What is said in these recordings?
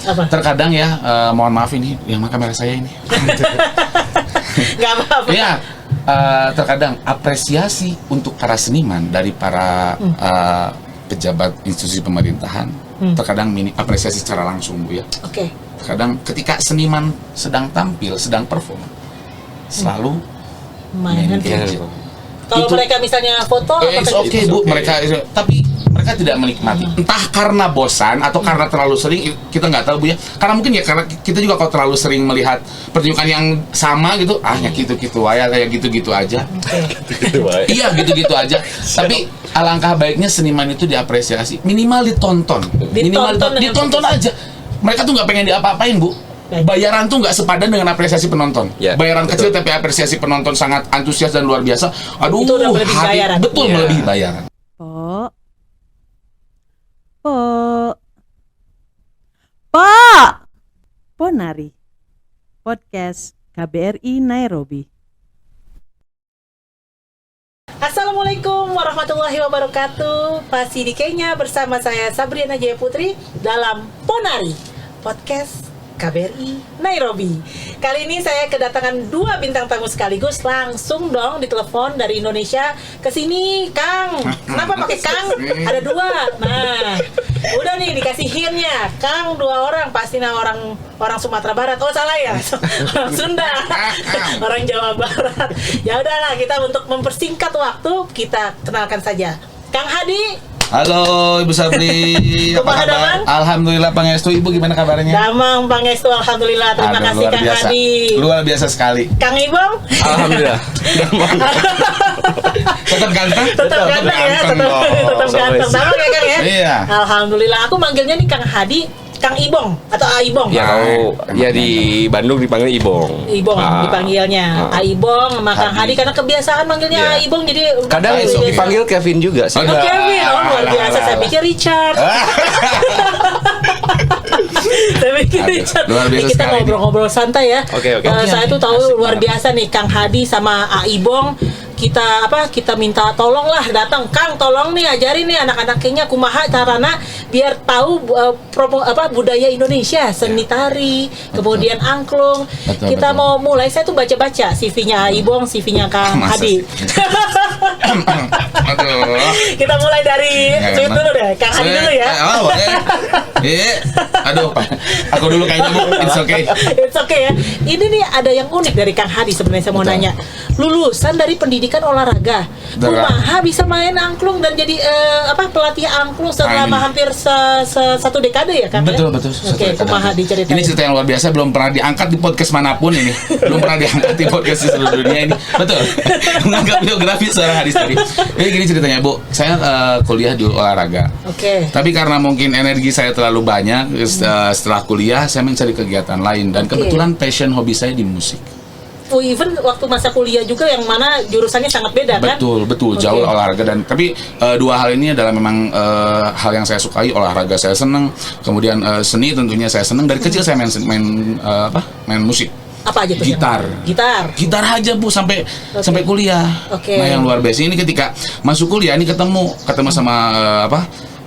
Apa? Terkadang ya, mohon maaf ini yang kamera saya ini. Nggak apa-apa. Ya, terkadang apresiasi untuk para seniman dari para pejabat institusi pemerintahan, terkadang apresiasi secara langsung, Bu ya. Oke. Terkadang ketika seniman sedang tampil, sedang perform, selalu main gadget. Kalau Itu- mereka misalnya foto, It's apa okay, Bu, tapi mereka tidak menikmati. Entah karena bosan atau karena terlalu sering, kita nggak tahu, Bu ya. Karena mungkin ya karena kita juga kalau terlalu sering melihat pertunjukan yang sama gitu, ya gitu-gitu aja, kayak gitu-gitu aja. Iya, gitu-gitu aja. Tapi alangkah baiknya seniman itu diapresiasi, minimal ditonton. Ditonton aja. Mereka tuh nggak pengen diapa-apain, Bu. Bayaran tuh nggak sepadan dengan apresiasi penonton. Ya, Bayaran betul. kecil tapi apresiasi penonton sangat antusias dan luar biasa. Aduh, Itu udah melebihi bayaran. Betul, Ya. melebihi bayaran. Ponari Podcast KBRI Nairobi. Assalamualaikum warahmatullahi wabarakatuh. Masih di Kenya bersama saya Sabriana Jaya Putri dalam Ponari Podcast KBRI Nairobi. Kali ini saya kedatangan 2 bintang tamu sekaligus. Langsung dong ditelepon dari Indonesia ke sini, Kang. Kenapa pakai Kang? Ada 2. Nah, udah nih dikasih hint-nya. Kang 2 orang, pastinya orang Sumatera Barat. Oh, salah ya. Orang Sunda. Orang Jawa Barat. Ya udahlah, kita untuk mempersingkat waktu, kita kenalkan saja. Kang Hadi. Halo Ibu Sabri, apa Kumaha kabar? damang? Alhamdulillah Pangestu, Ibu gimana kabarnya? Damang Pangestu, alhamdulillah. Terima Aduh, kasih luar Kang biasa. Hadi. Luar biasa sekali. Kang Ibong. Alhamdulillah. Tetap ganteng? Tetap ganteng ya, dong. tetap ganteng. Damang ya Kang ya? Iya. Alhamdulillah. Aku manggilnya nih Kang Hadi, Kang Ibong atau Aibong. Ya kalau ya di Bandung dipanggil Ibong. Ibong dipanggilnya Aibong sama Kang Hadi. Hadi karena kebiasaan manggilnya Iya. Aibong jadi udah Kadang biasa. dipanggil Kevin juga sih. Oh, Kevin, luar biasa. Saya pikir Richard. Saya pikir Aduh, Richard. luar biasa Kita sekali ngobrol-ngobrol santai ya. Oke. Saya tuh tahu Asik luar banget. biasa nih Kang Hadi sama Aibong. Kita minta tolong lah datang, Kang, tolong nih ajarin nih anak-anak Kenya kumaha carana biar tahu budaya Indonesia, seni tari, kemudian angklung. Betul, Kita betul. mau mulai, saya tuh baca-baca CV-nya Aibong, CV-nya Kang Masa Hadi. sih? Aduh. Kita mulai dari Nggak sweet enak. dulu deh, Kang Hadi dulu ya. Oh, boleh. Aduh, Pak. Aku dulu kayaknya, Bu. It's okay. It's okay ya. Ini nih ada yang unik dari Kang Hadi sebenarnya, saya mau Betul. nanya. Lulusan dari pendidikan olahraga. Betul. Kumaha bisa main angklung dan jadi pelatih angklung selama Nah, ini. hampir satu dekade ya, Kang? Betul, ya? betul. Oke, kumaha diceritain. Ini cerita yang luar biasa, belum pernah diangkat di podcast manapun ini. Belum pernah diangkat di podcast di seluruh dunia ini. Betul. Menganggap biografi seorang Hadis tadi. Jadi gini ceritanya, Bu. Saya kuliah di olahraga. Oke. Tapi karena mungkin energi saya terlalu banyak, setelah kuliah saya mencari kegiatan lain dan Oke. kebetulan passion hobi saya di musik. Even waktu masa kuliah juga yang mana jurusannya sangat beda kan? Betul, jauh Oke. olahraga dan tapi 2 hal ini adalah memang hal yang saya sukai. Olahraga saya senang, kemudian seni tentunya saya senang. Dari kecil saya main musik. Apa aja tuh? Gitar. Gitar aja, Bu, sampai kuliah. Oke. Nah, yang luar biasa ini ketika masuk kuliah ini ketemu sama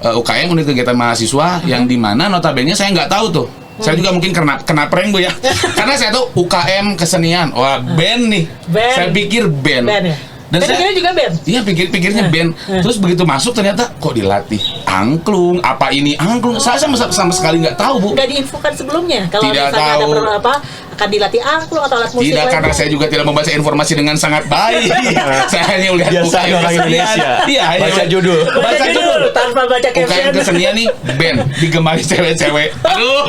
UKM, unit kegiatan mahasiswa yang di mana notabene saya nggak tahu tuh. Saya juga mungkin kena prank, Bu ya. Karena saya tuh UKM kesenian. Wah, band nih. Band. Saya pikir band. Band ya? Dan Saya pikirnya juga band? Iya, pikirnya band. Terus begitu masuk ternyata kok dilatih angklung. Apa ini angklung? Saya sama sekali nggak tahu, Bu. Nggak diinfokan sebelumnya kalau Tidak misalnya tahu. ada akan dilatih angklung atau alat musik Tidak, karena lainnya. saya juga tidak membaca informasi dengan sangat baik. Saya hanya melihat Biasa UKM orang kesenian. Indonesia. Iya, hanya Baca melihat- judul. Baca judul tanpa baca UKM caption. kesenian nih band digemari cewek-cewek. Aduh,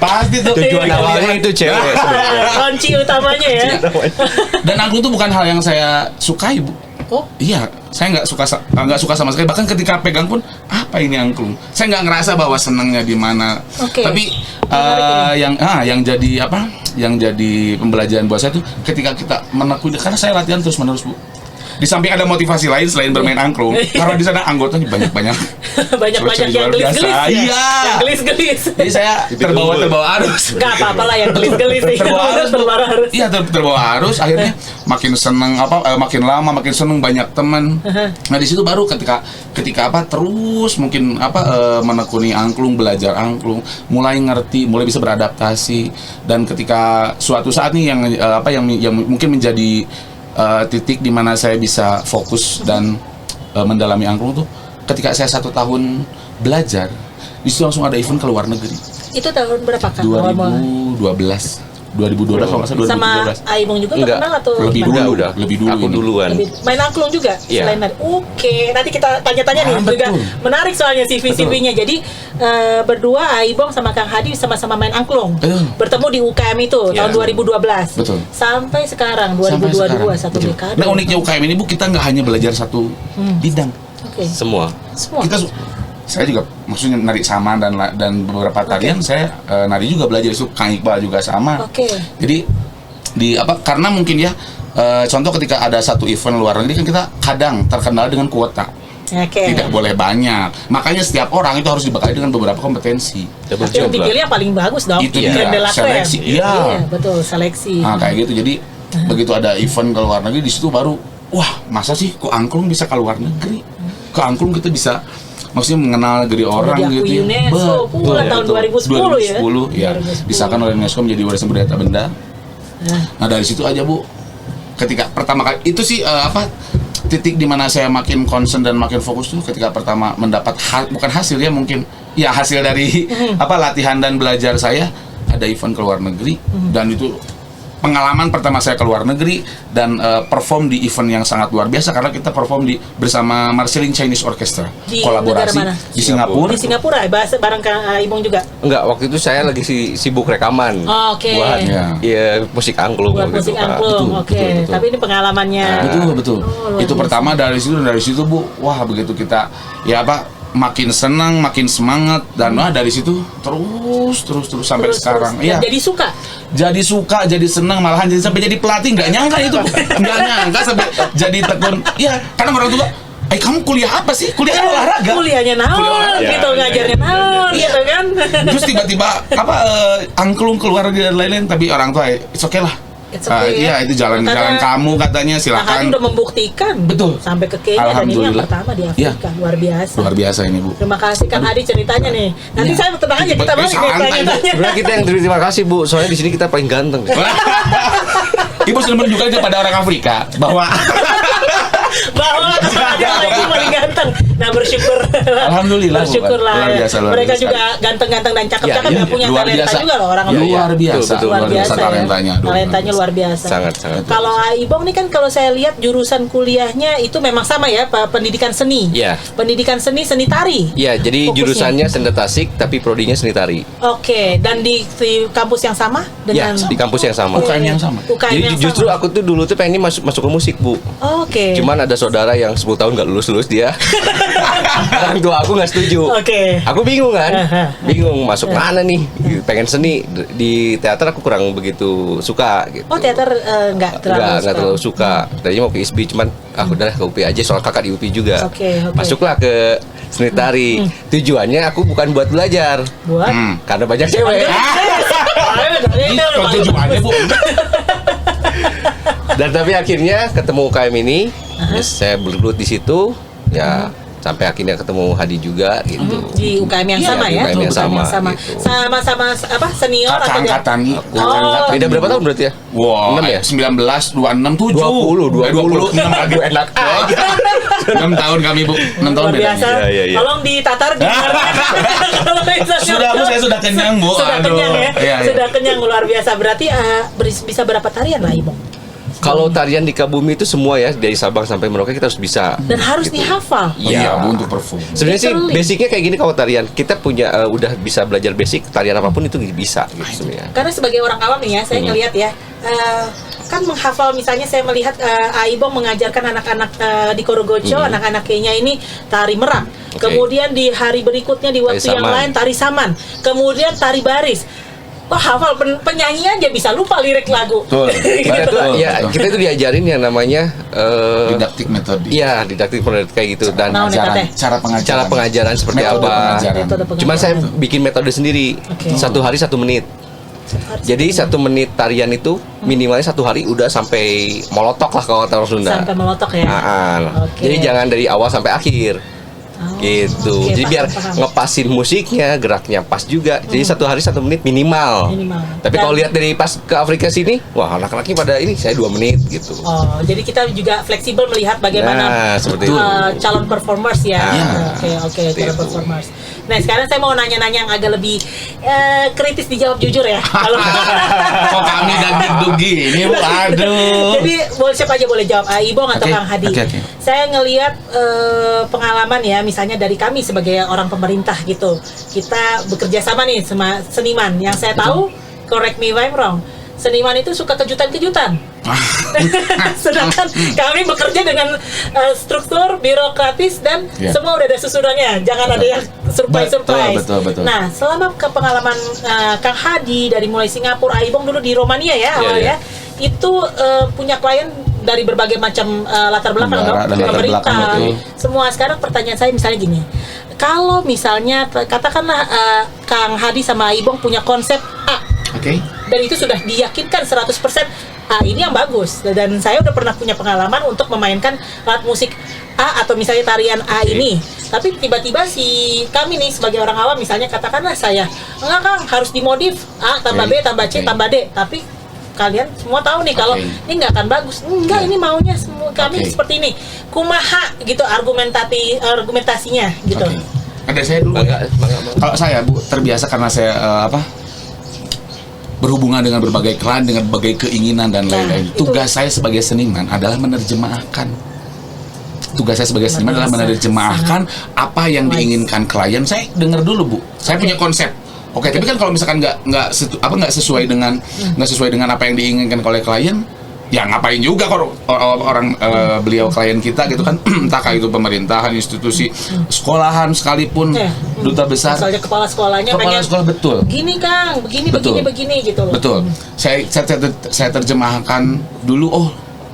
pasti tuh. Tujuan awalnya itu cewek sebenarnya. Kunci utamanya ya. Dan angklung itu bukan hal yang saya sukai, Bu. Oh, Iya, saya nggak suka sama sekali. Bahkan ketika pegang pun, apa ini angklung? Saya nggak ngerasa bahwa senangnya di mana. Oke. Tapi Menarik yang jadi Yang jadi pembelajaran buat saya tuh ketika kita menekuni, karena saya latihan terus menerus, Bu. Di samping ada motivasi lain selain bermain angklung, karena di sana anggotanya banyak-banyak. Banyak-banyak yang luar biasa. gelis-gelis ya. Iya. Yang gelis-gelis. Jadi saya terbawa arus. Gak apa-apa lah yang gelis-gelis sih. Terbawa arus. Terbawa arus. Iya, terbawa arus. Akhirnya makin seneng makin lama makin seneng, banyak teman. Nah di situ baru ketika terus mungkin menekuni angklung, belajar angklung, mulai ngerti, mulai bisa beradaptasi. Dan ketika suatu saat nih yang mungkin menjadi titik di mana saya bisa fokus dan mendalami angklung tuh ketika saya 1 tahun belajar, di situ langsung ada event ke luar negeri. Itu tahun berapa Kak? 2012 kalau nggak salah, 2012. Sama Aibong juga Enggak. kenal atau Lebih gimana? dulu. Udah. Lebih dulu Aku ini. duluan. Main angklung juga Iya. selain nari. Oke, nanti kita tanya-tanya nih juga betul. menarik soalnya CV-CV-nya. Jadi berdua Aibong sama Kang Hadi sama-sama main angklung. Betul. Bertemu di UKM itu Iya. tahun 2012. Betul. Sampai sekarang Sampai 2022 sekarang. satu Betul. dekade. Nah uniknya UKM ini Bu, kita nggak hanya belajar satu bidang. Oke. Semua. Semua. Saya juga maksudnya nari saman dan beberapa tarian saya nari juga belajar itu, Kang Iqbal juga sama. Oke. Jadi karena mungkin ya contoh ketika ada satu event luar negeri kan kita kadang terkendala dengan kuota. Oke. Tidak boleh banyak. Makanya setiap orang itu harus dibekali dengan beberapa kompetensi. Double Tapi yang job lah. dipilih yang paling bagus dong. Itu Creme dia, de la creme. seleksi. Iya. Betul, seleksi. Nah, kayak gitu. Jadi begitu ada event ke luar negeri, di situ baru wah, masa sih kok angklung bisa ke luar negeri? Ke angklung kita bisa maksudnya mengenal dari orang diakui gitu ya. UNESCO pula tahun 2010 ya. 2010 ya. 2010. Disahkan oleh UNESCO menjadi warisan budaya tak benda. Nah, dari situ aja, Bu. Ketika pertama kali itu sih titik di mana saya makin concern dan makin fokus tuh ketika pertama mendapat bukan hasil ya, mungkin ya hasil dari latihan dan belajar saya, ada event ke luar negeri dan itu pengalaman pertama saya ke luar negeri dan perform di event yang sangat luar biasa karena kita perform bersama Marceline Chinese Orchestra, Di kolaborasi negara mana? di Singapura. Di Singapura bahasa bareng Kang Aibong juga. Enggak, waktu itu saya lagi sibuk rekaman. Oh, oke. Buat Iya. musik angklung Buat waktu musik itu, Kak. angklung. Betul, Oke. betul. Tapi ini pengalamannya. Betul. Oh, Itu luar pertama dari situ Bu, wah begitu kita makin senang, makin semangat dan dari situ terus sampai sekarang. Dan Iya. jadi suka. Jadi suka, jadi senang, malahan jadi sampai jadi pelatih, nggak nyangka itu, nggak nyangka sampai jadi tekun. Iya, karena orang tua, kamu kuliah apa sih? Kuliah olahraga. Kuliahnya naon Kuliah olahraga. gitu, Iya, ngajarnya iya. naon gitu kan. Terus tiba-tiba angklung keluar dan lain-lain, tapi orang tua it's okay lah. It's okay, ya. Iya, itu jalan kamu katanya, Nah, Hadi silakan. udah membuktikan. Betul. Sampai ke Kenya dan ini yang Alhamdulillah. pertama di Iya. Afrika. Luar biasa. Luar biasa ini Bu. Terima kasih Kang Hadi ceritanya nih. Nanti Iya. saya tenang aja kita balik nih Santai, Bu. tanya-tanya. Sebenarnya kita yang terima kasih Bu, soalnya di sini kita paling ganteng. Ibu sudah menunjukkan kepada orang Afrika bahwa Bahwa kesannya lagi paling ganteng. Nah, bersyukur. Alhamdulillah, Bu. Bersyukurlah. Luar biasa, luar Mereka biasa. juga ganteng-ganteng dan cakep-cakep, Iya, nggak punya luar talenta biasa. juga loh orang Iya, Afrika. luar biasa, betul, luar biasa ya. talentanya. Talentanya luar biasa. Sangat. Kalau Aibong nih kan kalau saya lihat jurusan kuliahnya itu memang sama ya, pendidikan seni. Iya. Pendidikan seni tari. Iya, jadi Fokusnya. jurusannya seni tasik tapi prodinya seni tari. Oke, dan di kampus yang sama dengan Iya, di kampus yang sama. UKM yang sama. UKM Jadi yang justru sama. aku tuh dulu tuh pengen masuk ke musik, Bu. Oke. Cuman ada saudara yang 10 tahun nggak lulus dia. Orang tua aku nggak setuju. Oke. Aku bingung kan, Aha. bingung masuk mana nih. Pengen seni di teater aku kurang begitu suka. Gitu. Oh, teater nggak terlalu Nggak terlalu suka. Tadinya mau ke ISB cuman udah ke UP aja soal kakak di UP juga. Oke. Masuklah ke seni tari. Tujuannya aku bukan buat belajar, buat karena banyak cewek. Itu tujuannya Bu. Dan tapi akhirnya ketemu UKM ini, saya bergelut di situ, ya sampai akhirnya ketemu Hadi juga gitu. di UKM yang Iya, sama di ya, UKM yang sama, sama, gitu. sama apa senior atau Angkatan. Beda berapa tahun berarti ya? Wah, 6 ya? 19, 26, 7 20. 26 lagi. Enak aja. 6 tahun kami Bu, 6 tahun luar biasa. bedanya. Iya. Tolong ditatar di Kalau misalnya- Sudah Bu, saya sudah kenyang Bu. Sudah Aduh. kenyang ya, Iya. sudah kenyang luar biasa. Berarti bisa berapa tarian lah Ibong? Kalau tarian di Kabumi itu semua ya, dari Sabang sampai Merauke kita harus bisa. Dan harus Gitu. dihafal. Iya Bu, untuk perform. Sebenarnya sih Literally. basicnya kayak gini kalau tarian kita punya udah bisa belajar basic tarian apapun itu bisa gitu sebenarnya. Karena sebagai orang awam nih ya, saya ngelihat ya, kan menghafal misalnya saya melihat Aibong mengajarkan anak-anak di Korogocho, anak-anak Kenya ini tari merak. Oke. Kemudian di hari berikutnya di waktu yang saman. lain tari saman. Kemudian tari baris. wah hafal penyanyi aja bisa lupa lirik lagu. Betul. Kita tuh Betul, ya betul. kita itu diajarin yang namanya Didaktik metode. iya didaktik metode kayak gitu dan Nah, Pengajaran, Teh. cara pengajaran. cara pengajaran seperti Metode apa. pengajaran. Metode pengajaran. Cuman saya bikin metode sendiri. Oke. 1 hari 1 menit. Jadi 1 menit tarian itu minimalnya 1 hari udah sampai molotok lah kalau kata orang Sunda. Sampai melotok ya. Oke. Jadi jangan dari awal sampai akhir. Oh, Gitu. oke, Jadi biar paham. ngepasin musiknya, geraknya pas juga. Jadi 1 hari 1 menit minimal. Minimal. Tapi Dan- kalau lihat dari pas ke Afrika sini, wah anak-anaknya pada ini saya 2 menit gitu. Oh, jadi kita juga fleksibel melihat bagaimana Nah, seperti itu. calon performers ya. Ah, Oke, seperti calon itu. performers. Nah, sekarang saya mau nanya-nanya yang agak lebih kritis dijawab jujur ya. Kalau Kok kami daging gini, Bu? Aduh. Jadi boleh siapa aja boleh jawab, Ibong atau Oke, Kang Hadi. oke. Saya ngelihat pengalaman ya, misalnya dari kami sebagai orang pemerintah gitu, kita bekerja sama nih sama seniman. Yang saya tahu, correct me if I'm wrong, seniman itu suka kejutan-kejutan. Sedangkan kami bekerja dengan struktur birokratis dan Iya. semua udah ada susunannya. Jangan ada yang surprise. Betul. Nah, selama ke pengalaman Kang Hadi dari mulai Singapura, Aibong dulu di Romania ya awalnya, itu punya klien dari berbagai macam latar belakang Negara dong, dan latar belakang, pemerintah, betul. semua. Sekarang pertanyaan saya misalnya gini, kalau misalnya katakanlah Kang Hadi sama Aibong punya konsep A, Oke. dan itu sudah diyakinkan 100% ini yang bagus, dan saya udah pernah punya pengalaman untuk memainkan alat musik A atau misalnya tarian A ini, tapi tiba-tiba si kami nih sebagai orang awam misalnya katakanlah saya enggak Kang, harus dimodif A tambah B tambah C Oke. tambah D, tapi kalian semua tahu nih kalau Oke. ini nggak akan bagus, enggak, Iya. ini maunya semua kami Oke. seperti ini, kumaha gitu argumentasinya gitu. Oke. Ada saya dulu. Bangga, bangga. Kalau saya, Bu, terbiasa karena saya berhubungan dengan berbagai klien, dengan berbagai keinginan dan Nah, lain-lain. itu. Tugas saya sebagai seniman adalah menerjemahkan. Tugas saya sebagai seniman adalah menerjemahkan apa yang Wise. diinginkan klien. Saya dengar dulu, Bu. Saya Oke. punya konsep. Oke, tapi kan kalau misalkan nggak sesuai dengan apa yang diinginkan oleh klien, ya ngapain juga kalau orang beliau klien kita gitu kan, entah itu pemerintahan, institusi, sekolahan sekalipun, Ya. duta besar. Misalnya kepala sekolahnya Kepala pengen sekolah, betul. gini Kang, begini Betul. begini gitu loh. Betul. Saya terjemahkan dulu, oh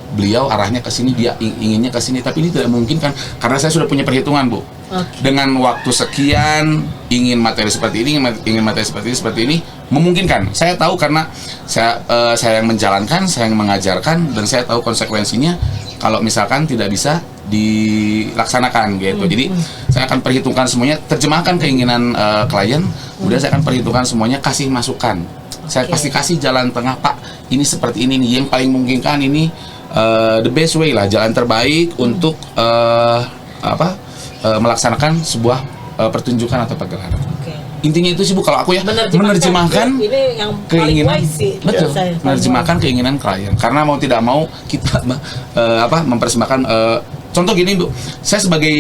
beliau arahnya ke sini, dia inginnya ke sini, tapi ini tidak mungkin kan karena saya sudah punya perhitungan, Bu. Oke. Dengan waktu sekian ingin materi seperti ini, ingin materi seperti ini memungkinkan. Saya tahu karena saya yang menjalankan, saya yang mengajarkan, dan saya tahu konsekuensinya kalau misalkan tidak bisa dilaksanakan gitu. Jadi saya akan perhitungkan semuanya, terjemahkan keinginan klien, kemudian saya akan perhitungkan semuanya, kasih masukan. Saya Oke. pasti kasih jalan tengah, Pak. Ini seperti ini nih, yang paling memungkinkan ini the best way lah, jalan terbaik untuk melaksanakan sebuah pertunjukan atau pagelaran. Oke. Intinya itu sih, Bu, kalau aku ya menerjemahkan ini yang paling keinginan, wise sih betul, menurut saya. menerjemahkan keinginan klien. Karena mau tidak mau kita mempersembahkan. Contoh gini, Bu, saya sebagai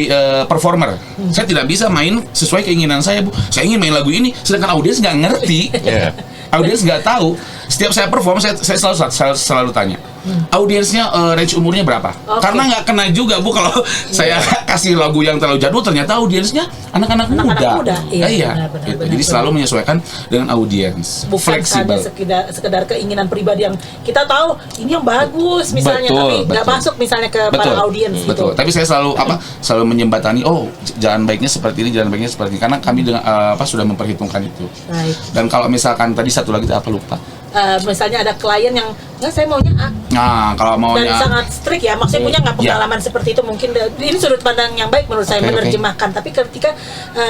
performer, saya tidak bisa main sesuai keinginan saya, Bu. Saya ingin main lagu ini, sedangkan audiens nggak ngerti, Iya. audiens nggak tahu. Setiap saya perform, saya selalu tanya, audiensnya range umurnya berapa? Oke. Karena nggak kena juga, Bu, kalau saya kasih lagu yang terlalu jadul, ternyata audiensnya anak-anak muda. Iya, benar, Gitu. benar, Jadi benar. selalu menyesuaikan dengan audiens, Bukan fleksibel. hanya sekedar keinginan pribadi yang kita tahu ini yang bagus misalnya, Betul, tapi nggak betul. masuk misalnya ke para audiens gitu. Betul. Tapi saya selalu menyembatani, jalan baiknya seperti ini, jalan baiknya seperti ini, karena kami dengan sudah memperhitungkan itu. Baik. Dan kalau misalkan tadi satu lagi apa lupa. Misalnya ada klien yang nggak, saya maunya A, Nah, kalau dan maunya sangat strict ya, maksudnya punya nggak Iya. pengalaman seperti itu, mungkin ini sudut pandang yang baik menurut saya Oke, oke. menerjemahkan. Tapi ketika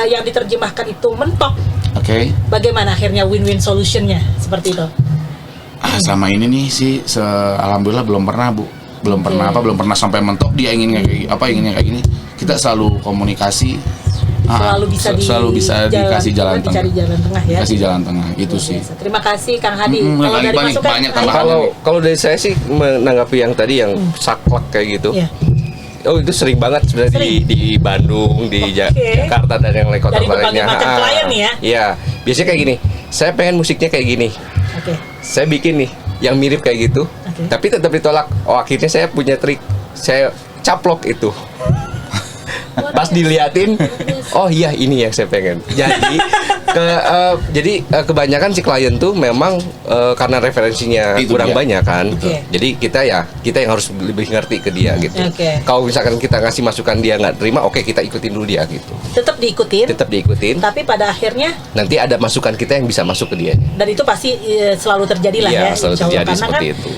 yang diterjemahkan itu mentok, oke. bagaimana akhirnya win-win solutionnya seperti itu? Selama ini nih sih alhamdulillah belum pernah, Bu. Belum pernah Oke. belum pernah sampai mentok dia inginnya kayak gini. Kita selalu komunikasi. Selalu bisa dikasih jalan tengah. Dicari jalan tengah ya. Kasih jalan tengah itu Luar sih. biasa. Terima kasih Kang Hadi. Mm-mm, Kalau dari banyak masukan tambahan. Kalau dari saya sih menanggapi yang tadi yang saklek kayak gitu. Iya. Oh, itu sering banget sebenarnya di Bandung, di Oke. Jakarta dan yang lain kota Dari berbagai lainnya. macam klien nih ya. Iya, biasanya kayak gini. Saya pengen musiknya kayak gini. Oke. Saya bikin nih yang mirip kayak gitu. Oke. Tapi tetap ditolak. Oh, akhirnya saya punya trik. Saya caplok itu. Pas diliatin, oh iya ini yang saya pengen. Jadi kebanyakan si klien tuh memang karena referensinya Itu kurang dia. banyak kan. Oke. Jadi kita yang harus lebih ngerti ke dia gitu. Oke. Kalau misalkan kita ngasih masukan dia nggak terima, oke kita ikutin dulu dia gitu. Tetap diikutin, Tetap diikutin. tapi pada akhirnya Nanti ada masukan kita yang bisa masuk ke dia. dan itu pasti selalu terjadi lah Iya, ya, selalu insya Allah. terjadi Karena seperti kan itu.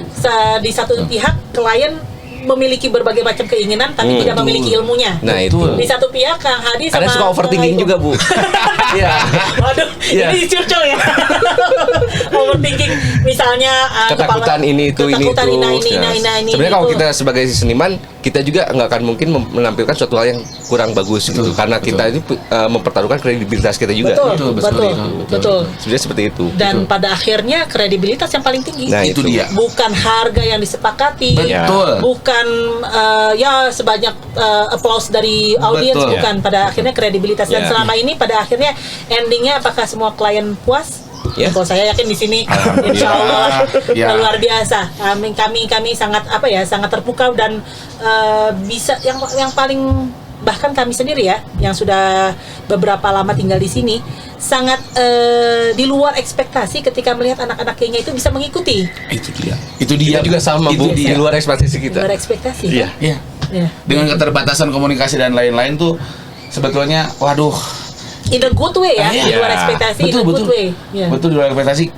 di satu pihak klien memiliki berbagai macam keinginan tapi tidak Betul. memiliki ilmunya. Nah itu. Betul. Di satu pihak Kang Hadi sama Kadang suka overthinking Kang juga Aibong. Bu. Iya. Waduh, Iya. ini curcol ya. Overthinking misalnya Ketakutan ini itu. ini. Ya. Sebenarnya kalau kita sebagai seniman, kita juga nggak akan mungkin menampilkan suatu hal yang kurang bagus gitu, karena kita itu mempertaruhkan kredibilitas kita juga. betul, betul. Sebenarnya seperti itu. Dan pada akhirnya kredibilitas yang paling tinggi. Nah, Itu dia. Bukan harga yang disepakati, Betul. bukan ya sebanyak applause dari audiens, Betul. bukan. Pada akhirnya kredibilitas. Dan Ya. selama ini pada akhirnya endingnya apakah semua klien puas? Ya. Kalau saya yakin di sini, Alhamdulillah. insya Allah Ya. luar biasa. Kami sangat sangat terpukau dan bisa yang paling, bahkan kami sendiri ya yang sudah beberapa lama tinggal di sini sangat di luar ekspektasi ketika melihat anak-anak Kenya itu bisa mengikuti. Itu dia. Itu dia. Kita juga sama Itu Bu, dia. di luar ekspektasi Di kita. luar ekspektasi. Iya. Kan? Iya. Ya. Dengan keterbatasan komunikasi dan lain-lain tuh sebetulnya waduh. In a good way ya, Iya. di luar ekspektasi, in a good way. Ya. Betul, di luar ekspektasi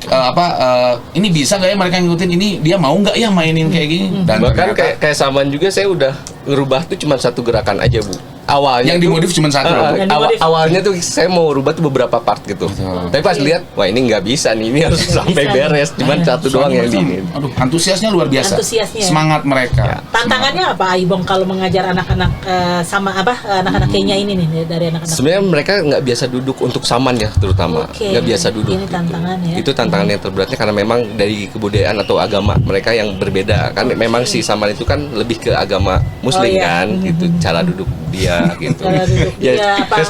ini bisa nggak ya mereka ngikutin ini, dia mau nggak ya mainin kayak gini. Dan Bahkan ternyata kayak Saman juga saya udah ngerubah tuh cuma satu gerakan aja Bu. Awalnya yang tuh- dimodif cuma satu. Yang dimodif. awalnya tuh saya mau rubah tuh beberapa part gitu. Betul. Tapi pas lihat, wah ini nggak bisa nih, ini harus sampai bisa. beres. Cuman satu doang yang di ini. Aduh, antusiasnya luar biasa. Antusiasnya. Semangat mereka. Ya. Tantangannya apa Aibong kalau mengajar anak-anak sama anak-anak Kenya ini nih, dari anak-anak? Sebenarnya mereka nggak biasa duduk untuk saman ya, terutama Oke. nggak biasa duduk. Ini tantangan ya. Itu tantangan yang terberatnya karena memang dari kebudayaan atau agama mereka yang berbeda kan. Memang si saman itu kan lebih ke agama Muslim Oh, iya. kan, gitu cara duduk dia gitu. Cara duduk dia, apa?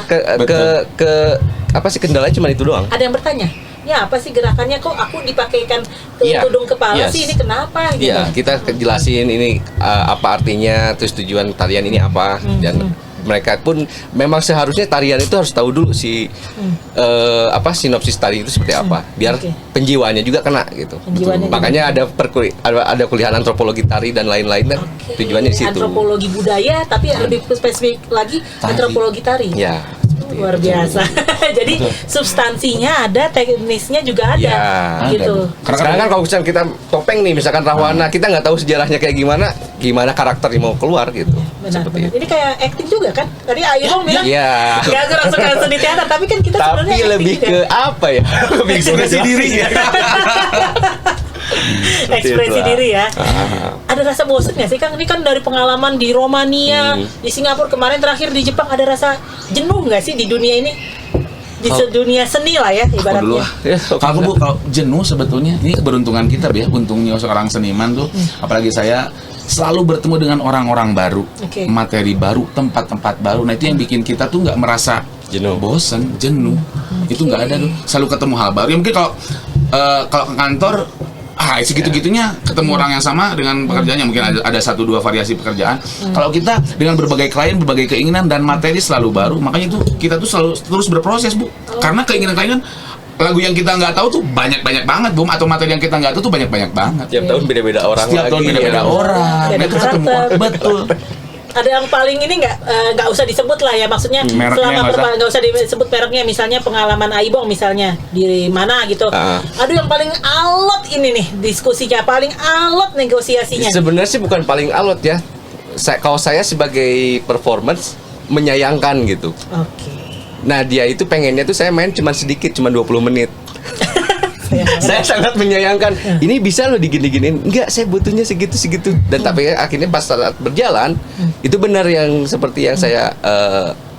Apa sih kendalanya cuma itu doang. Ada yang bertanya, ya apa sih gerakannya kok aku dipakaikan ke Iya. tudung kepala Yes. sih, ini kenapa gitu? Iya, kita jelasin ini apa artinya, terus tujuan tarian ini apa, dan mereka pun memang seharusnya tarian itu harus tahu dulu sinopsis tari itu seperti apa, biar Oke. penjiwaannya juga kena gitu. Penjiwaannya juga. Makanya ada kuliah antropologi tari dan lain-lain kan, Oke. tujuannya di situ. Antropologi budaya, tapi lebih spesifik lagi Tari. antropologi tari. Ya, seperti Luar itu. biasa. Jadi substansinya ada, teknisnya juga ada, Ya, gitu. Karena Sekarang kan kalau misalkan kita topeng nih, misalkan Rahwana, kita nggak tahu sejarahnya kayak gimana karakternya mau keluar gitu. Benar, Seperti benar. itu. Ini kayak acting juga kan? Tadi Aibong bilang Iya. nggak langsung di teater, tapi kan kita Tapi sebenarnya lebih acting ke juga. apa ya? Lebih ekspresi diri ya. Ekspresi itulah. diri ya. Ah. Ada rasa bosan nggak sih Kang? Ini kan dari pengalaman di Romania, di Singapura kemarin, terakhir di Jepang, ada rasa jenuh nggak sih di dunia ini? Di dunia seni lah ya Aku dulu ibaratnya. ah. Ya, Kalau Bu, kalau jenuh sebetulnya ini keberuntungan kita ya, untungnya seorang seniman tuh, apalagi saya selalu bertemu dengan orang-orang baru, Oke. materi baru, tempat-tempat baru. Nah itu yang bikin kita tuh nggak merasa Jenuh. bosen, jenuh. Itu nggak ada tuh. Selalu ketemu hal baru. Ya mungkin kalau ke kantor, segitu-gitunya ketemu orang yang sama dengan pekerjaannya, mungkin ada 1-2 variasi pekerjaan. Kalau kita dengan berbagai klien, berbagai keinginan dan materi selalu baru, makanya itu kita tuh selalu terus berproses Bu. Karena keinginan-keinginan lagu yang kita nggak tahu tuh banyak-banyak banget Bu, atau materi yang kita nggak tahu tuh banyak-banyak banget. Tiap tahun beda-beda orang Setiap tahun lagi, beda-beda ya. orang. Beda Nah, itu ketemu karakter. betul. Ada yang paling ini nggak usah disebut lah ya, maksudnya Mereknya selama nggak usah. nggak usah disebut mereknya, misalnya pengalaman Aibong misalnya di mana gitu. Aduh yang paling alot ini nih diskusinya, paling alot negosiasinya. Sebenarnya sih bukan paling alot ya. Kalau saya sebagai performance menyayangkan gitu. Oke. Nah dia itu pengennya tuh saya main cuma sedikit, cuma 20 menit. Saya sangat menyayangkan. Ini bisa loh digini-giniin. Enggak, saya butuhnya segitu-segitu. Dan tapi akhirnya pas saat berjalan itu benar yang seperti yang saya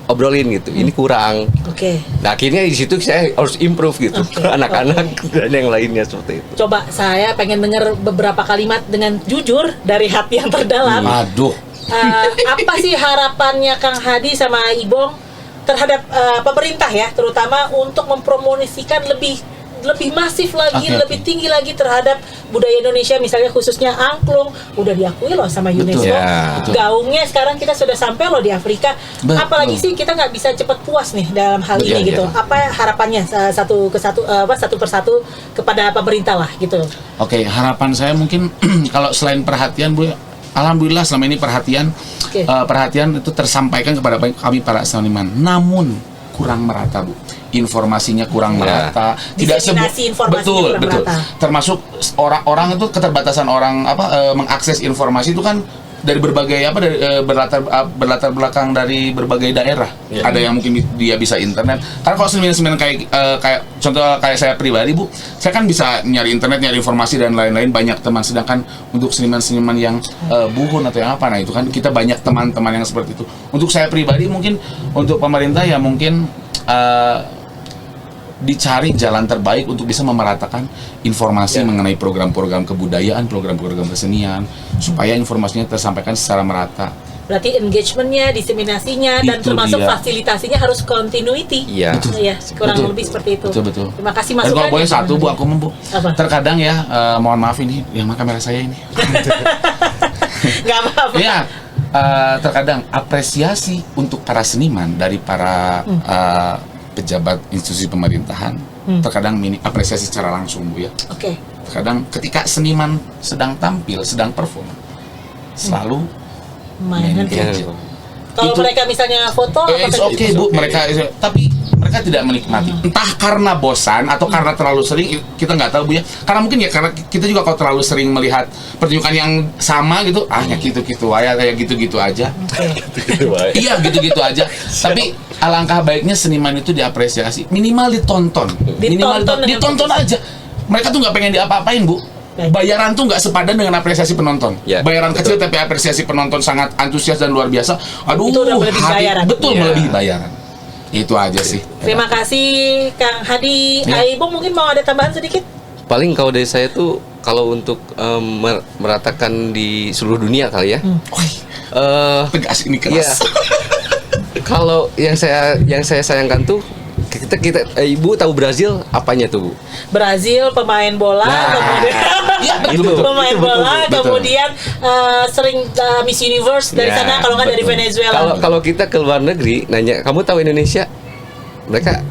obrolin gitu. Ini kurang. Oke. Nah akhirnya di situ saya harus improve gitu. Oke, Anak-anak dan yang lainnya seperti itu. Coba saya pengen dengar beberapa kalimat dengan jujur dari hati yang terdalam. Aduh. Apa sih harapannya Kang Hadi sama Ibong terhadap pemerintah ya, terutama untuk mempromosikan lebih lebih masif lagi, Oke, lebih tinggi lagi terhadap budaya Indonesia, misalnya khususnya angklung udah diakui loh sama UNESCO. Ya, betul. Gaungnya sekarang kita sudah sampai loh di Afrika. Betul. Apalagi sih kita nggak bisa cepat puas nih dalam hal ini Iya, gitu. iya. Apa harapannya satu persatu kepada pemerintah lah gitu. Oke, harapan saya mungkin kalau selain perhatian Bu, alhamdulillah selama ini perhatian Oke. perhatian itu tersampaikan kepada kami para seniman. Namun kurang merata Bu, informasinya kurang Ya. merata, Diseminasi informasinya betul kurang betul. merata. Termasuk orang-orang itu keterbatasan orang mengakses informasi itu kan dari berbagai berlatar belakang dari berbagai daerah. Ya. Ada yang mungkin dia bisa internet. Karena kalau seniman-seniman kayak contoh kayak saya pribadi Bu, saya kan bisa nyari internet, nyari informasi dan lain-lain, banyak teman. Sedangkan untuk seniman-seniman yang buhun atau yang apa, nah itu kan kita banyak teman-teman yang seperti itu. Untuk saya pribadi mungkin untuk pemerintah ya mungkin dicari jalan terbaik untuk bisa memeratakan informasi Ya. mengenai program-program kebudayaan, program-program kesenian, supaya informasinya tersampaikan secara merata. Berarti engagementnya, diseminasinya, dan Itu termasuk dia. fasilitasinya harus continuity. Iya. Betul. Iya, kurang Betul. lebih seperti itu. Betul, betul. Terima kasih Dan masukannya. kalau boleh satu Bu, aku Bu. Apa? Terkadang ya, mohon maaf ini, yang mana kamera saya ini. Nggak apa-apa. Iya, terkadang apresiasi untuk para seniman dari para pejabat institusi pemerintahan, terkadang apresiasi secara langsung Bu ya. Oke. Terkadang ketika seniman sedang tampil, sedang perform, selalu Main main handphone. gadget. Kalau Itu- mereka misalnya foto, It's apakah okay Bu, tapi mereka tidak menikmati. Entah karena bosan atau karena terlalu sering, kita nggak tahu Bu ya. Karena mungkin ya karena kita juga kalau terlalu sering melihat pertunjukan yang sama gitu, ya gitu-gitu aja, kayak gitu-gitu aja. Iya gitu-gitu aja. Tapi alangkah baiknya seniman itu diapresiasi, minimal ditonton, minimal Ditonton dengan ditonton aja. Mereka tuh nggak pengen diapa-apain Bu. Baik. Bayaran tuh nggak sepadan dengan apresiasi penonton. Ya, Bayaran betul. kecil tapi apresiasi penonton sangat antusias dan luar biasa. Aduh, Itu udah melebihi bayaran. Betul, Ya. melebihi bayaran. Itu aja sih. Terima kasih Kang Hadi. Ya. Aibong mungkin mau ada tambahan sedikit? Paling kalau dari saya tuh kalau untuk meratakan di seluruh dunia kali ya. Wih, tegas ini Iya. keras. Kalau yang saya sayangkan tuh Ibu tahu Brazil apanya tuh, Bu? Brazil pemain bola, Nah. kemudian Iya, betul, Itu. pemain Itu bola, betul. kemudian sering Miss Universe dari Ya, sana, kalau nggak dari betul. Venezuela. Kalau kita ke luar negeri nanya, kamu tahu Indonesia? Mereka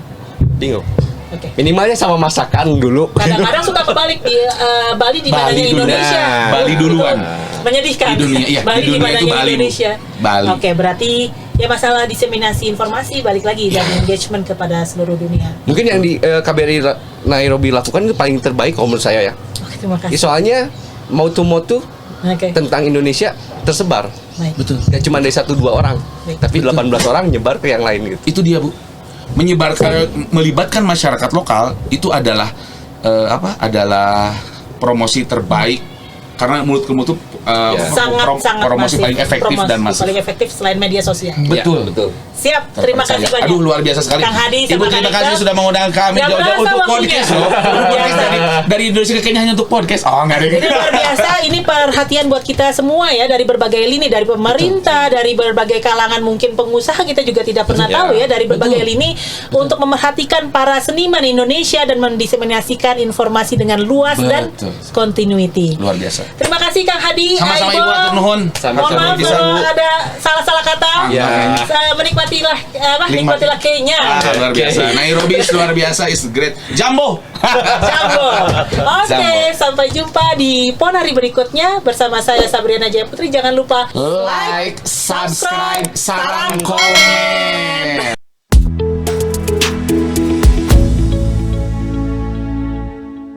bingung. Oke. Minimalnya sama masakan dulu. Kadang-kadang suka kebalik di Bali di Bali badannya dulu. Indonesia. Nah, Bali duluan. Menyedihkan. Di dunia, iya, Bali di dunia itu badannya Bali, Bu. Indonesia. Bali. Oke, berarti ya masalah diseminasi informasi balik lagi dan engagement kepada seluruh dunia. Mungkin yang di KBRI Nairobi lakukan itu paling terbaik kalau menurut saya ya. Oke, terima Ya, kasih. soalnya mau to Oke. tentang Indonesia tersebar. Baik. Betul. Gak cuma dari 1-2 orang, Baik. tapi 18 orang nyebar ke yang lain gitu. Itu dia Bu. Melibatkan masyarakat lokal itu adalah adalah promosi terbaik karena mulut ke mulut Sangat promosi masif. paling efektif Promosi dan masif. paling efektif selain media sosial. Betul. Ya, betul. Siap, terima kasih Terpercaya. banyak. Aduh, luar biasa sekali. Kang Hadi Ibu sama terima Kak kasih Nika. sudah mengundang kami Nggak jauh-jauh berasa untuk waktunya. podcast loh. Luar Podcast biasa. dari Indonesia ke Kenya hanya untuk podcast. Oh, enggak ada. Ini luar biasa, ini perhatian buat kita semua ya, dari berbagai lini, dari pemerintah, dari berbagai kalangan, mungkin pengusaha kita juga tidak pernah Betul. tahu ya, dari berbagai Betul. lini untuk memerhatikan para seniman Indonesia dan mendiseminasikan informasi dengan luas dan Betul. continuity. Luar biasa. Terima kasih Kang Hadi. Sama-sama Aibong. Ibu atur nuhun. Sama-sama, Mohon maaf bisa, kalau Bu. ada salah-salah kata. Ya. Menikmatilah Nikmati. nikmatilah Kenya. Luar biasa. Nairobi is luar biasa, is great. Jambo. Jambo. Oke, Jambo. sampai jumpa di Ponari berikutnya bersama saya Sabriana Jayaputri. Jangan lupa Like, subscribe, saran, komen.